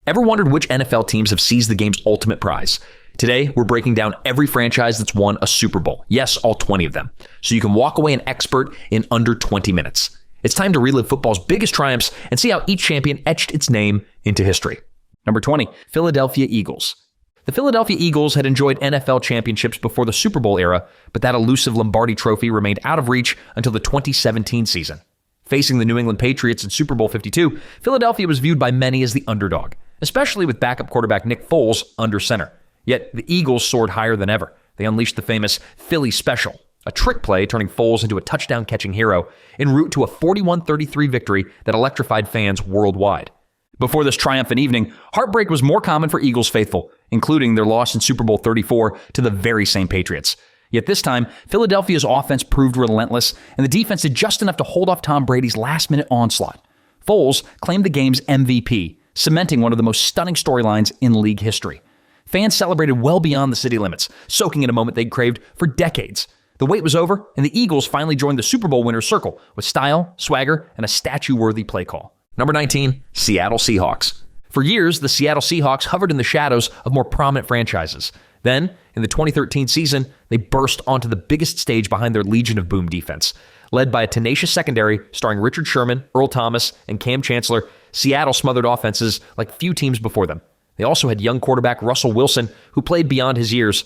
Ever wondered which NFL teams have seized the game's ultimate prize? Today, we're breaking down every franchise that's won a Super Bowl. Yes, all 20 of them. So you can walk away an expert in under 20 minutes. It's time to relive football's biggest triumphs and see how each champion etched its name into history. Number 20, Philadelphia Eagles. The Philadelphia Eagles had enjoyed NFL championships before the Super Bowl era, but that elusive Lombardi trophy remained out of reach until the 2017 season. Facing the New England Patriots in Super Bowl 52, Philadelphia was viewed by many as the underdog, especially with backup quarterback Nick Foles under center. Yet the Eagles soared higher than ever. They unleashed the famous Philly Special, a trick play turning Foles into a touchdown-catching hero en route to a 41-33 victory that electrified fans worldwide. Before this triumphant evening, heartbreak was more common for Eagles faithful, including their loss in Super Bowl 34 to the very same Patriots. Yet this time, Philadelphia's offense proved relentless, and the defense did just enough to hold off Tom Brady's last-minute onslaught. Foles claimed the game's MVP, cementing one of the most stunning storylines in league history. Fans celebrated well beyond the city limits, soaking in a moment they'd craved for decades. The wait was over, and the Eagles finally joined the Super Bowl winner's circle with style, swagger, and a statue-worthy play call. Number 19, Seattle Seahawks. For years, the Seattle Seahawks hovered in the shadows of more prominent franchises. Then, in the 2013 season, they burst onto the biggest stage behind their Legion of Boom defense. Led by a tenacious secondary starring Richard Sherman, Earl Thomas, and Cam Chancellor, Seattle smothered offenses like few teams before them. They also had young quarterback Russell Wilson, who played beyond his years.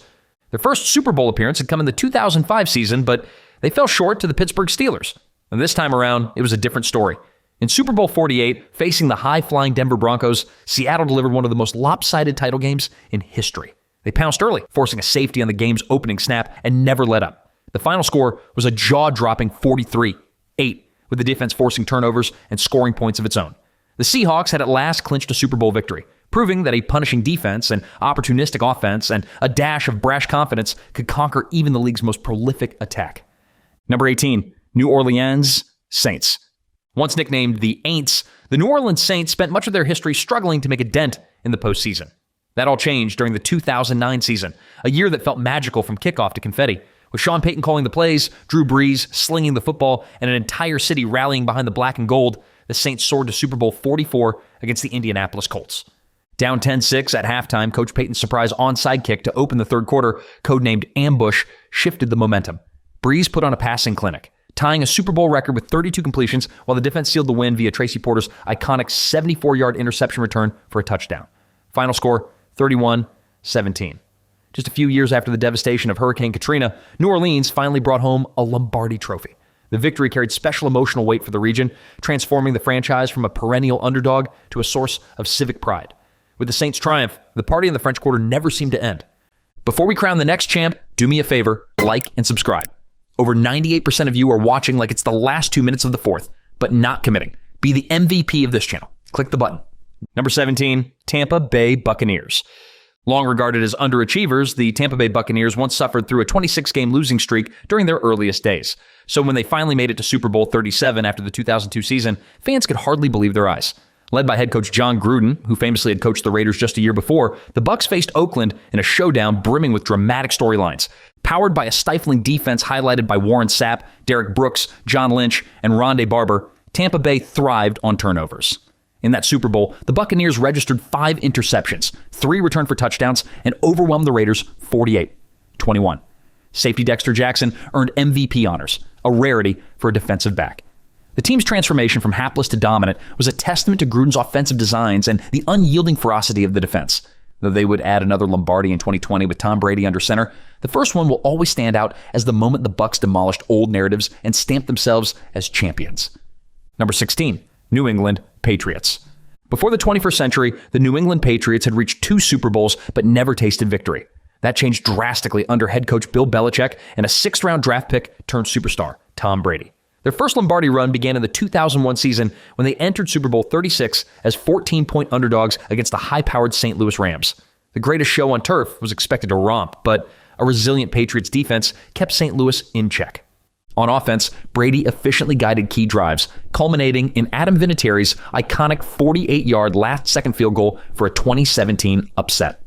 Their first Super Bowl appearance had come in the 2005 season, but they fell short to the Pittsburgh Steelers. And this time around, it was a different story. In Super Bowl 48, facing the high-flying Denver Broncos, Seattle delivered one of the most lopsided title games in history. They pounced early, forcing a safety on the game's opening snap and never let up. The final score was a jaw-dropping 43-8, with the defense forcing turnovers and scoring points of its own. The Seahawks had at last clinched a Super Bowl victory, proving that a punishing defense, an opportunistic offense, and a dash of brash confidence could conquer even the league's most prolific attack. Number 18, New Orleans Saints. Once nicknamed the Aints, the New Orleans Saints spent much of their history struggling to make a dent in the postseason. That all changed during the 2009 season, a year that felt magical from kickoff to confetti. With Sean Payton calling the plays, Drew Brees slinging the football, and an entire city rallying behind the black and gold, the Saints soared to Super Bowl 44 against the Indianapolis Colts. Down 10-6 at halftime, Coach Payton's surprise onside kick to open the third quarter, codenamed Ambush, shifted the momentum. Brees put on a passing clinic, tying a Super Bowl record with 32 completions, while the defense sealed the win via Tracy Porter's iconic 74-yard interception return for a touchdown. Final score, 31-17. Just a few years after the devastation of Hurricane Katrina, New Orleans finally brought home a Lombardi trophy. The victory carried special emotional weight for the region, transforming the franchise from a perennial underdog to a source of civic pride. With the Saints' triumph, the party in the French Quarter never seemed to end. Before we crown the next champ, do me a favor, like and subscribe. Over 98% of you are watching like it's the last 2 minutes of the fourth, but not committing. Be the MVP of this channel. Click the button. Number 17, Tampa Bay Buccaneers. Long regarded as underachievers, the Tampa Bay Buccaneers once suffered through a 26-game losing streak during their earliest days. So when they finally made it to Super Bowl 37 after the 2002 season, fans could hardly believe their eyes. Led by head coach John Gruden, who famously had coached the Raiders just a year before, the Bucs faced Oakland in a showdown brimming with dramatic storylines. Powered by a stifling defense highlighted by Warren Sapp, Derek Brooks, John Lynch, and Rondé Barber, Tampa Bay thrived on turnovers. In that Super Bowl, the Buccaneers registered 5 interceptions, 3 returned for touchdowns, and overwhelmed the Raiders 48-21. Safety Dexter Jackson earned MVP honors, a rarity for a defensive back. The team's transformation from hapless to dominant was a testament to Gruden's offensive designs and the unyielding ferocity of the defense. Though they would add another Lombardi in 2020 with Tom Brady under center, the first one will always stand out as the moment the Bucs demolished old narratives and stamped themselves as champions. Number 16, New England Patriots. Before the 21st century, the New England Patriots had reached 2 Super Bowls but never tasted victory. That changed drastically under head coach Bill Belichick and a 6th-round draft pick turned superstar, Tom Brady. Their first Lombardi run began in the 2001 season when they entered Super Bowl 36 as 14-point underdogs against the high-powered St. Louis Rams. The greatest show on turf was expected to romp, but a resilient Patriots defense kept St. Louis in check. On offense, Brady efficiently guided key drives, culminating in Adam Vinatieri's iconic 48-yard last-second field goal for a 2017 upset.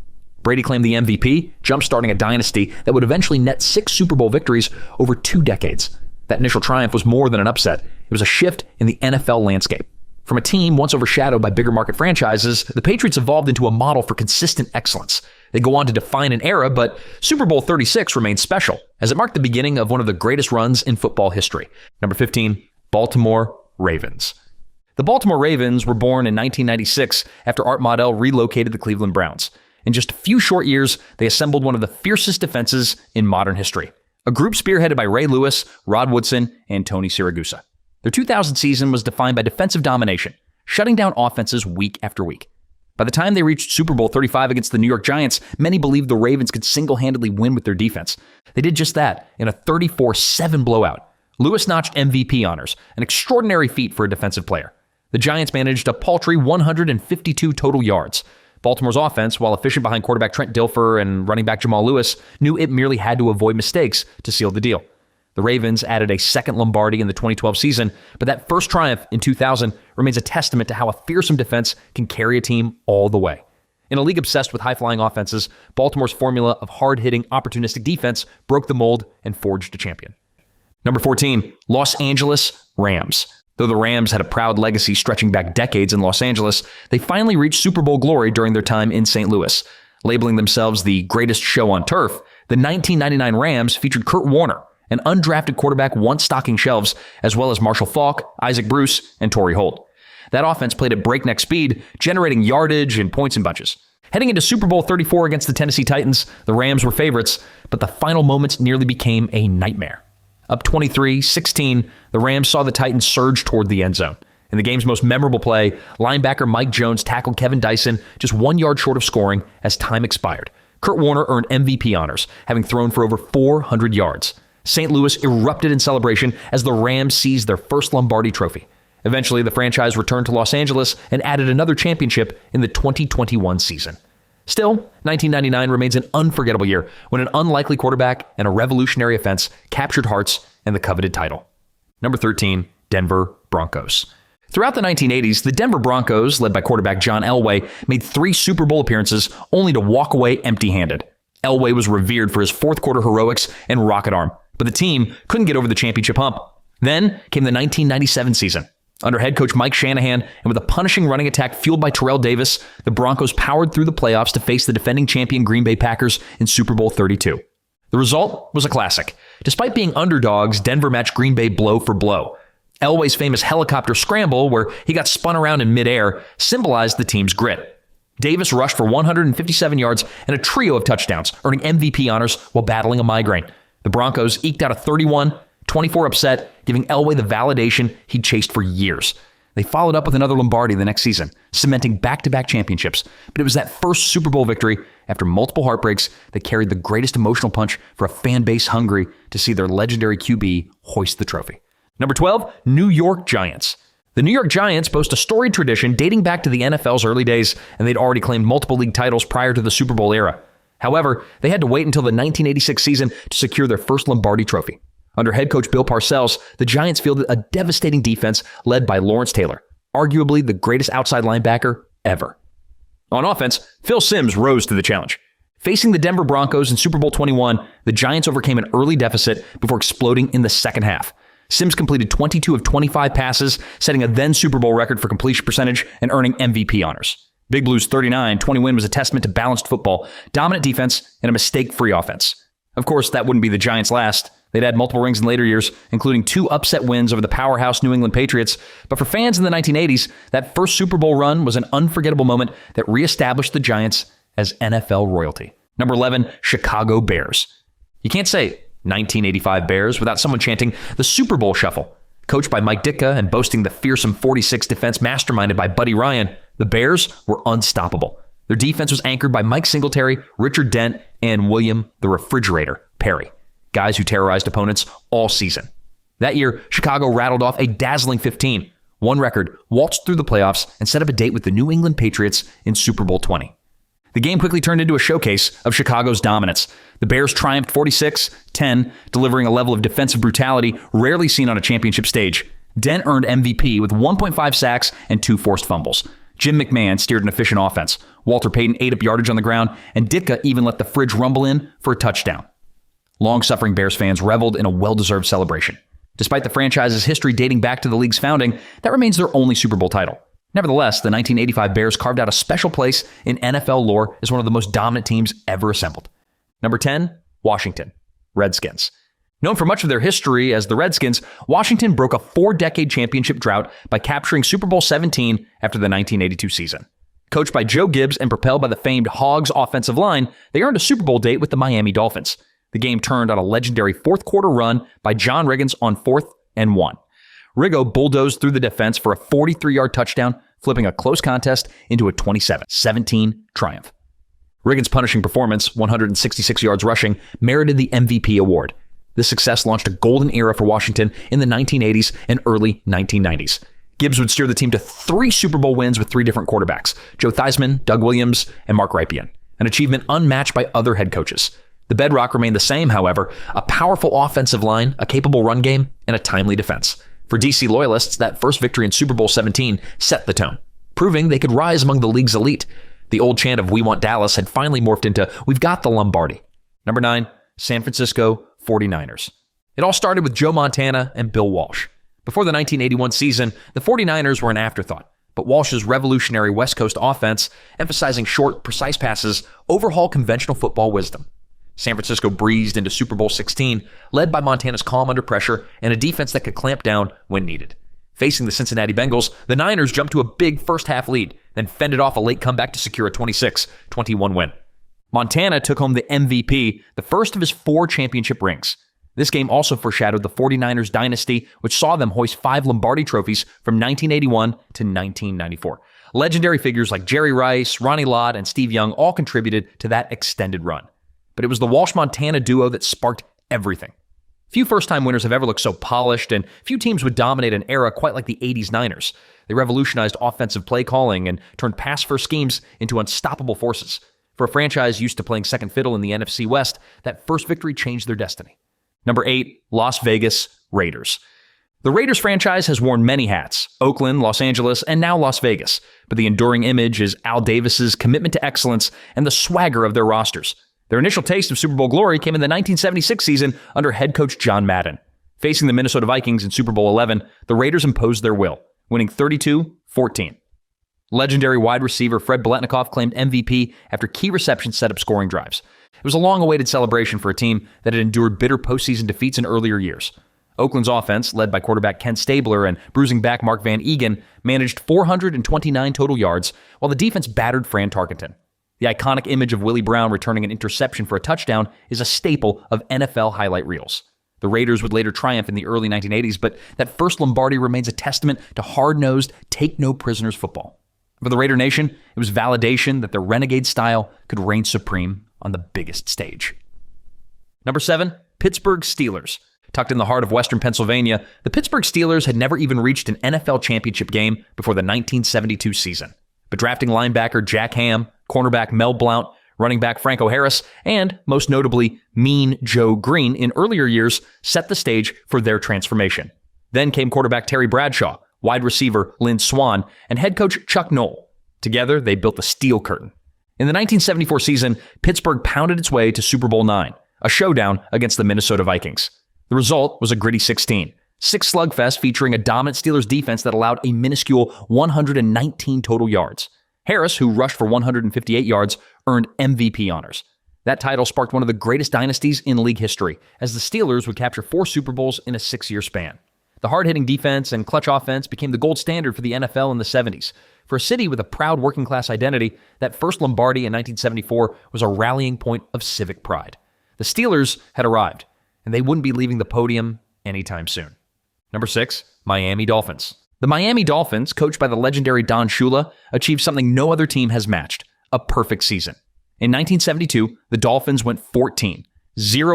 Brady claimed the MVP, jump-starting a dynasty that would eventually net 6 Super Bowl victories over 2 decades. That initial triumph was more than an upset. It was a shift in the NFL landscape. From a team once overshadowed by bigger market franchises, the Patriots evolved into a model for consistent excellence. They go on to define an era, but Super Bowl 36 remains special, as it marked the beginning of one of the greatest runs in football history. Number 15, Baltimore Ravens. The Baltimore Ravens were born in 1996 after Art Modell relocated the Cleveland Browns. In just a few short years, they assembled one of the fiercest defenses in modern history. A group spearheaded by Ray Lewis, Rod Woodson, and Tony Siragusa. Their 2000 season was defined by defensive domination, shutting down offenses week after week. By the time they reached Super Bowl 35 against the New York Giants, many believed the Ravens could single-handedly win with their defense. They did just that in a 34-7 blowout. Lewis notched MVP honors, an extraordinary feat for a defensive player. The Giants managed a paltry 152 total yards. Baltimore's offense, while efficient behind quarterback Trent Dilfer and running back Jamal Lewis, knew it merely had to avoid mistakes to seal the deal. The Ravens added a second Lombardi in the 2012 season, but that first triumph in 2000 remains a testament to how a fearsome defense can carry a team all the way. In a league obsessed with high-flying offenses, Baltimore's formula of hard-hitting, opportunistic defense broke the mold and forged a champion. Number 14, Los Angeles Rams. Though the Rams had a proud legacy stretching back decades in Los Angeles, they finally reached Super Bowl glory during their time in St. Louis. Labeling themselves the greatest show on turf, the 1999 Rams featured Kurt Warner, an undrafted quarterback once stocking shelves, as well as Marshall Faulk, Isaac Bruce, and Torrey Holt. That offense played at breakneck speed, generating yardage and points in bunches. Heading into Super Bowl 34 against the Tennessee Titans, the Rams were favorites, but the final moments nearly became a nightmare. Up 23-16, the Rams saw the Titans surge toward the end zone. In the game's most memorable play, linebacker Mike Jones tackled Kevin Dyson just 1 yard short of scoring as time expired. Kurt Warner earned MVP honors, having thrown for over 400 yards. St. Louis erupted in celebration as the Rams seized their first Lombardi trophy. Eventually, the franchise returned to Los Angeles and added another championship in the 2021 season. Still, 1999 remains an unforgettable year when an unlikely quarterback and a revolutionary offense captured hearts and the coveted title. Number 13, Denver Broncos. Throughout the 1980s, the Denver Broncos, led by quarterback John Elway, made 3 Super Bowl appearances only to walk away empty-handed. Elway was revered for his fourth-quarter heroics and rocket arm, but the team couldn't get over the championship hump. Then came the 1997 season. Under head coach Mike Shanahan and with a punishing running attack fueled by Terrell Davis, the Broncos powered through the playoffs to face the defending champion Green Bay Packers in Super Bowl 32. The result was a classic. Despite being underdogs, Denver matched Green Bay blow for blow. Elway's famous helicopter scramble, where he got spun around in midair, symbolized the team's grit. Davis rushed for 157 yards and a trio of touchdowns, earning MVP honors while battling a migraine. The Broncos eked out a 31-24 upset, giving Elway the validation he'd chased for years. They followed up with another Lombardi the next season, cementing back-to-back championships. But it was that first Super Bowl victory, after multiple heartbreaks, that carried the greatest emotional punch for a fan base hungry to see their legendary QB hoist the trophy. Number 12, New York Giants. The New York Giants boast a storied tradition dating back to the NFL's early days, and they'd already claimed multiple league titles prior to the Super Bowl era. However, they had to wait until the 1986 season to secure their first Lombardi trophy. Under head coach Bill Parcells, the Giants fielded a devastating defense led by Lawrence Taylor, arguably the greatest outside linebacker ever. On offense, Phil Simms rose to the challenge. Facing the Denver Broncos in Super Bowl 21, the Giants overcame an early deficit before exploding in the second half. Simms completed 22 of 25 passes, setting a then Super Bowl record for completion percentage and earning MVP honors. Big Blue's 39-20 win was a testament to balanced football, dominant defense, and a mistake-free offense. Of course, that wouldn't be the Giants' last. They'd had multiple rings in later years, including 2 upset wins over the powerhouse New England Patriots. But for fans in the 1980s, that first Super Bowl run was an unforgettable moment that reestablished the Giants as NFL royalty. Number 11, Chicago Bears. You can't say 1985 Bears without someone chanting the Super Bowl Shuffle. Coached by Mike Ditka and boasting the fearsome 46 defense masterminded by Buddy Ryan, the Bears were unstoppable. Their defense was anchored by Mike Singletary, Richard Dent, and William the Refrigerator Perry, guys who terrorized opponents all season. That year, Chicago rattled off a dazzling 15, won record, waltzed through the playoffs, and set up a date with the New England Patriots in Super Bowl 20. The game quickly turned into a showcase of Chicago's dominance. The Bears triumphed 46-10, delivering a level of defensive brutality rarely seen on a championship stage. Dent earned MVP with 1.5 sacks and 2 forced fumbles. Jim McMahon steered an efficient offense. Walter Payton ate up yardage on the ground, and Ditka even let the fridge rumble in for a touchdown. Long-suffering Bears fans reveled in a well-deserved celebration. Despite the franchise's history dating back to the league's founding, that remains their only Super Bowl title. Nevertheless, the 1985 Bears carved out a special place in NFL lore as one of the most dominant teams ever assembled. Number 10, Washington Redskins. Known for much of their history as the Redskins, Washington broke a 4-decade championship drought by capturing Super Bowl 17 after the 1982 season. Coached by Joe Gibbs and propelled by the famed Hogs offensive line, they earned a Super Bowl date with the Miami Dolphins. The game turned on a legendary fourth-quarter run by John Riggins on 4th and 1. Riggo bulldozed through the defense for a 43-yard touchdown, flipping a close contest into a 27-17 triumph. Riggins' punishing performance, 166 yards rushing, merited the MVP award. This success launched a golden era for Washington in the 1980s and early 1990s. Gibbs would steer the team to 3 Super Bowl wins with 3 different quarterbacks, Joe Theismann, Doug Williams, and Mark Rypien, an achievement unmatched by other head coaches. The bedrock remained the same, however, a powerful offensive line, a capable run game, and a timely defense. For DC loyalists, that first victory in Super Bowl 17 set the tone, proving they could rise among the league's elite. The old chant of "We want Dallas" had finally morphed into "We've got the Lombardi." Number 9, San Francisco 49ers. It all started with Joe Montana and Bill Walsh. Before the 1981 season, the 49ers were an afterthought, but Walsh's revolutionary West Coast offense, emphasizing short, precise passes, overhauled conventional football wisdom. San Francisco breezed into Super Bowl 16, led by Montana's calm under pressure and a defense that could clamp down when needed. Facing the Cincinnati Bengals, the Niners jumped to a big first-half lead, then fended off a late comeback to secure a 26-21 win. Montana took home the MVP, the first of his 4 championship rings. This game also foreshadowed the 49ers dynasty, which saw them hoist 5 Lombardi trophies from 1981 to 1994. Legendary figures like Jerry Rice, Ronnie Lott, and Steve Young all contributed to that extended run. But it was the Walsh-Montana duo that sparked everything. Few first-time winners have ever looked so polished, and few teams would dominate an era quite like the 80s Niners. They revolutionized offensive play calling and turned pass-first schemes into unstoppable forces. For a franchise used to playing second fiddle in the NFC West, that first victory changed their destiny. Number 8, Las Vegas Raiders. The Raiders franchise has worn many hats: Oakland, Los Angeles, and now Las Vegas. But the enduring image is Al Davis's commitment to excellence and the swagger of their rosters. Their initial taste of Super Bowl glory came in the 1976 season under head coach John Madden. Facing the Minnesota Vikings in Super Bowl 11, the Raiders imposed their will, winning 32-14. Legendary wide receiver Fred Biletnikoff claimed MVP after key receptions set up scoring drives. It was a long-awaited celebration for a team that had endured bitter postseason defeats in earlier years. Oakland's offense, led by quarterback Ken Stabler and bruising back Mark Van Eegen, managed 429 total yards, while the defense battered Fran Tarkenton. The iconic image of Willie Brown returning an interception for a touchdown is a staple of NFL highlight reels. The Raiders would later triumph in the early 1980s, but that first Lombardi remains a testament to hard-nosed, take-no-prisoners football. For the Raider Nation, it was validation that their renegade style could reign supreme on the biggest stage. Number 7, Pittsburgh Steelers. Tucked in the heart of Western Pennsylvania, the Pittsburgh Steelers had never even reached an NFL championship game before the 1972 season. But drafting linebacker Jack Ham, cornerback Mel Blount, running back Franco Harris, and, most notably, Mean Joe Green in earlier years set the stage for their transformation. Then came quarterback Terry Bradshaw, wide receiver Lynn Swann, and head coach Chuck Noll. Together, they built the Steel Curtain. In the 1974 season, Pittsburgh pounded its way to Super Bowl IX, a showdown against the Minnesota Vikings. The result was a gritty 16-6 slugfest featuring a dominant Steelers defense that allowed a minuscule 119 total yards. Harris, who rushed for 158 yards, earned MVP honors. That title sparked one of the greatest dynasties in league history, as the Steelers would capture 4 Super Bowls in a 6-year span. The hard-hitting defense and clutch offense became the gold standard for the NFL in the 70s. For a city with a proud working-class identity, that first Lombardi in 1974 was a rallying point of civic pride. The Steelers had arrived, and they wouldn't be leaving the podium anytime soon. Number 6, Miami Dolphins. The Miami Dolphins, coached by the legendary Don Shula, achieved something no other team has matched: a perfect season. In 1972, the Dolphins went 14-0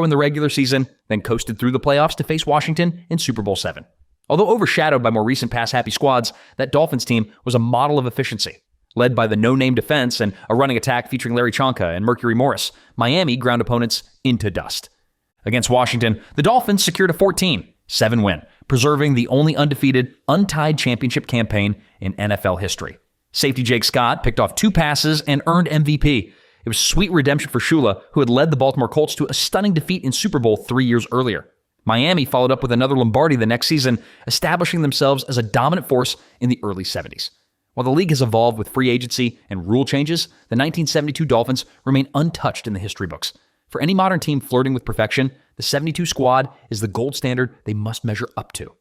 in the regular season, then coasted through the playoffs to face Washington in Super Bowl VII. Although overshadowed by more recent pass-happy squads, that Dolphins team was a model of efficiency. Led by the no-name defense and a running attack featuring Larry Csonka and Mercury Morris, Miami ground opponents into dust. Against Washington, the Dolphins secured a 14-7 win, preserving the only undefeated, untied championship campaign in NFL history. Safety Jake Scott picked off 2 passes and earned MVP. It was sweet redemption for Shula, who had led the Baltimore Colts to a stunning defeat in Super Bowl 3 years earlier. Miami followed up with another Lombardi the next season, establishing themselves as a dominant force in the early 70s. While the league has evolved with free agency and rule changes, the 1972 Dolphins remain untouched in the history books. For any modern team flirting with perfection, the 72 squad is the gold standard they must measure up to.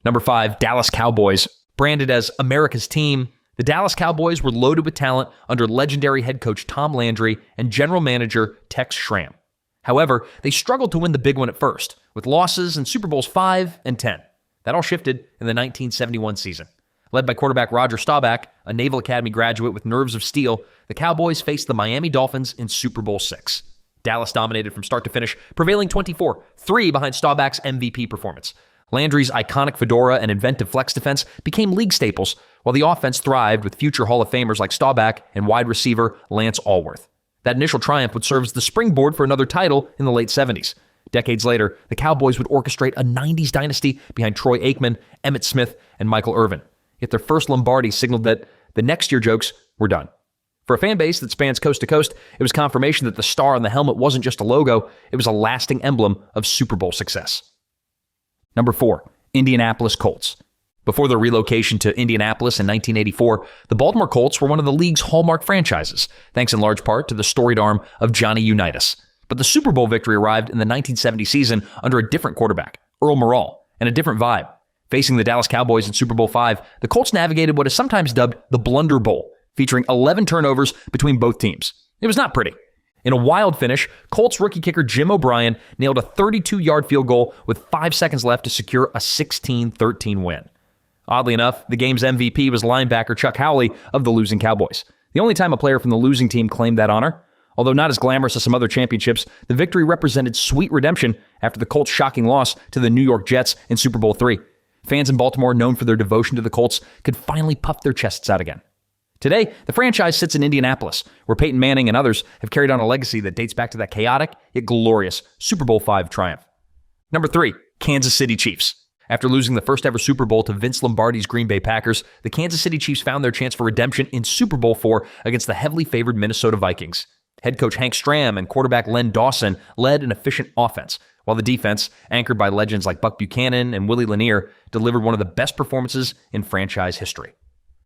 Number 5, Dallas Cowboys. Branded as America's team, the Dallas Cowboys were loaded with talent under legendary head coach Tom Landry and general manager Tex Schramm. However, they struggled to win the big one at first, with losses in Super Bowls 5 and 10. That all shifted in the 1971 season. Led by quarterback Roger Staubach, a Naval Academy graduate with nerves of steel, the Cowboys faced the Miami Dolphins in Super Bowl 6. Dallas dominated from start to finish, prevailing 24-3 behind Staubach's MVP performance. Landry's iconic fedora and inventive flex defense became league staples, while the offense thrived with future Hall of Famers like Staubach and wide receiver Lance Allworth. That initial triumph would serve as the springboard for another title in the late 70s. Decades later, the Cowboys would orchestrate a 90s dynasty behind Troy Aikman, Emmitt Smith, and Michael Irvin. Yet their first Lombardi signaled that the next year jokes were done. For a fan base that spans coast to coast, it was confirmation that the star on the helmet wasn't just a logo, it was a lasting emblem of Super Bowl success. Number 4, Indianapolis Colts. Before their relocation to Indianapolis in 1984, the Baltimore Colts were one of the league's hallmark franchises, thanks in large part to the storied arm of Johnny Unitas. But the Super Bowl victory arrived in the 1970 season under a different quarterback, Earl Morrall, and a different vibe. Facing the Dallas Cowboys in Super Bowl 5, the Colts navigated what is sometimes dubbed the Blunder Bowl, featuring 11 turnovers between both teams. It was not pretty. In a wild finish, Colts rookie kicker Jim O'Brien nailed a 32-yard field goal with 5 seconds left to secure a 16-13 win. Oddly enough, the game's MVP was linebacker Chuck Howley of the losing Cowboys, the only time a player from the losing team claimed that honor. Although not as glamorous as some other championships, the victory represented sweet redemption after the Colts' shocking loss to the New York Jets in Super Bowl 3. Fans in Baltimore, known for their devotion to the Colts, could finally puff their chests out again. Today, the franchise sits in Indianapolis, where Peyton Manning and others have carried on a legacy that dates back to that chaotic yet glorious Super Bowl V triumph. Number 3, Kansas City Chiefs. After losing the first ever Super Bowl to Vince Lombardi's Green Bay Packers, the Kansas City Chiefs found their chance for redemption in Super Bowl IV against the heavily favored Minnesota Vikings. Head coach Hank Stram and quarterback Len Dawson led an efficient offense, while the defense, anchored by legends like Buck Buchanan and Willie Lanier, delivered one of the best performances in franchise history.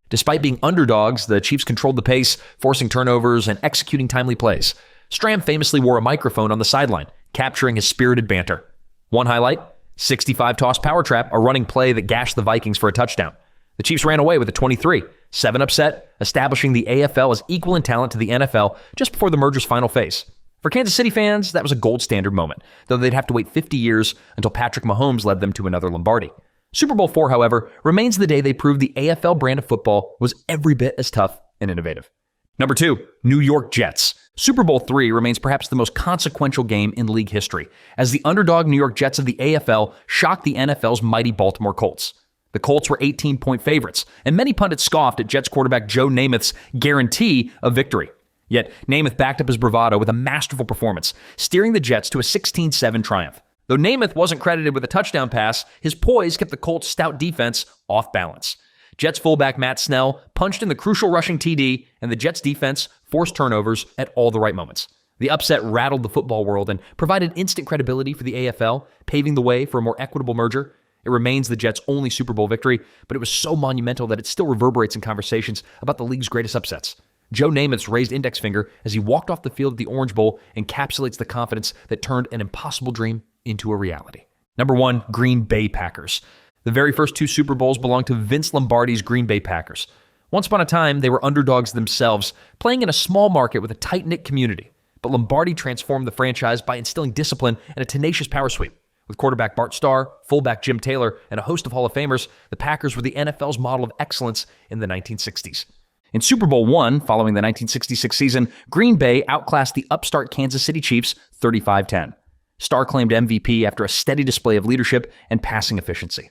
Despite being underdogs, the Chiefs controlled the pace, forcing turnovers and executing timely plays. Stram famously wore a microphone on the sideline, capturing his spirited banter. One highlight, 65-toss power trap, a running play that gashed the Vikings for a touchdown. The Chiefs ran away with a 23-7 upset, establishing the AFL as equal in talent to the NFL just before the merger's final phase. For Kansas City fans, that was a gold standard moment, though they'd have to wait 50 years until Patrick Mahomes led them to another Lombardi. Super Bowl IV, however, remains the day they proved the AFL brand of football was every bit as tough and innovative. Number 2, New York Jets. Super Bowl III remains perhaps the most consequential game in league history, as the underdog New York Jets of the AFL shocked the NFL's mighty Baltimore Colts. The Colts were 18-point favorites, and many pundits scoffed at Jets quarterback Joe Namath's guarantee of victory. Yet, Namath backed up his bravado with a masterful performance, steering the Jets to a 16-7 triumph. Though Namath wasn't credited with a touchdown pass, his poise kept the Colts' stout defense off balance. Jets fullback Matt Snell punched in the crucial rushing TD, and the Jets' defense forced turnovers at all the right moments. The upset rattled the football world and provided instant credibility for the AFL, paving the way for a more equitable merger. It remains the Jets' only Super Bowl victory, but it was so monumental that it still reverberates in conversations about the league's greatest upsets. Joe Namath's raised index finger as he walked off the field at the Orange Bowl encapsulates the confidence that turned an impossible dream into a reality. Number 1, Green Bay Packers. The very first 2 Super Bowls belonged to Vince Lombardi's Green Bay Packers. Once upon a time, they were underdogs themselves, playing in a small market with a tight-knit community. But Lombardi transformed the franchise by instilling discipline and a tenacious power sweep. With quarterback Bart Starr, fullback Jim Taylor, and a host of Hall of Famers, the Packers were the NFL's model of excellence in the 1960s. In Super Bowl I, following the 1966 season, Green Bay outclassed the upstart Kansas City Chiefs 35-10. Starr claimed MVP after a steady display of leadership and passing efficiency.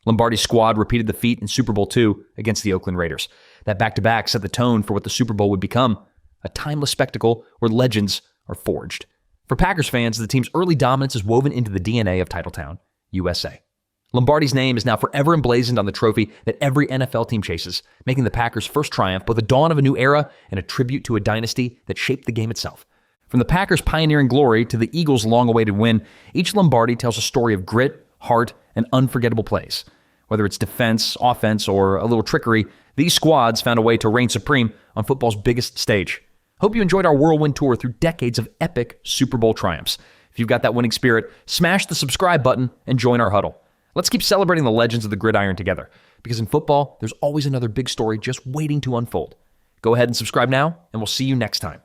Lombardi's squad repeated the feat in Super Bowl II against the Oakland Raiders. That back-to-back set the tone for what the Super Bowl would become, a timeless spectacle where legends are forged. For Packers fans, the team's early dominance is woven into the DNA of Titletown, USA. Lombardi's name is now forever emblazoned on the trophy that every NFL team chases, making the Packers' first triumph both a dawn of a new era and a tribute to a dynasty that shaped the game itself. From the Packers' pioneering glory to the Eagles' long-awaited win, each Lombardi tells a story of grit, heart, and unforgettable plays. Whether it's defense, offense, or a little trickery, these squads found a way to reign supreme on football's biggest stage. Hope you enjoyed our whirlwind tour through decades of epic Super Bowl triumphs. If you've got that winning spirit, smash the subscribe button and join our huddle. Let's keep celebrating the legends of the gridiron together, because in football, there's always another big story just waiting to unfold. Go ahead and subscribe now, and we'll see you next time.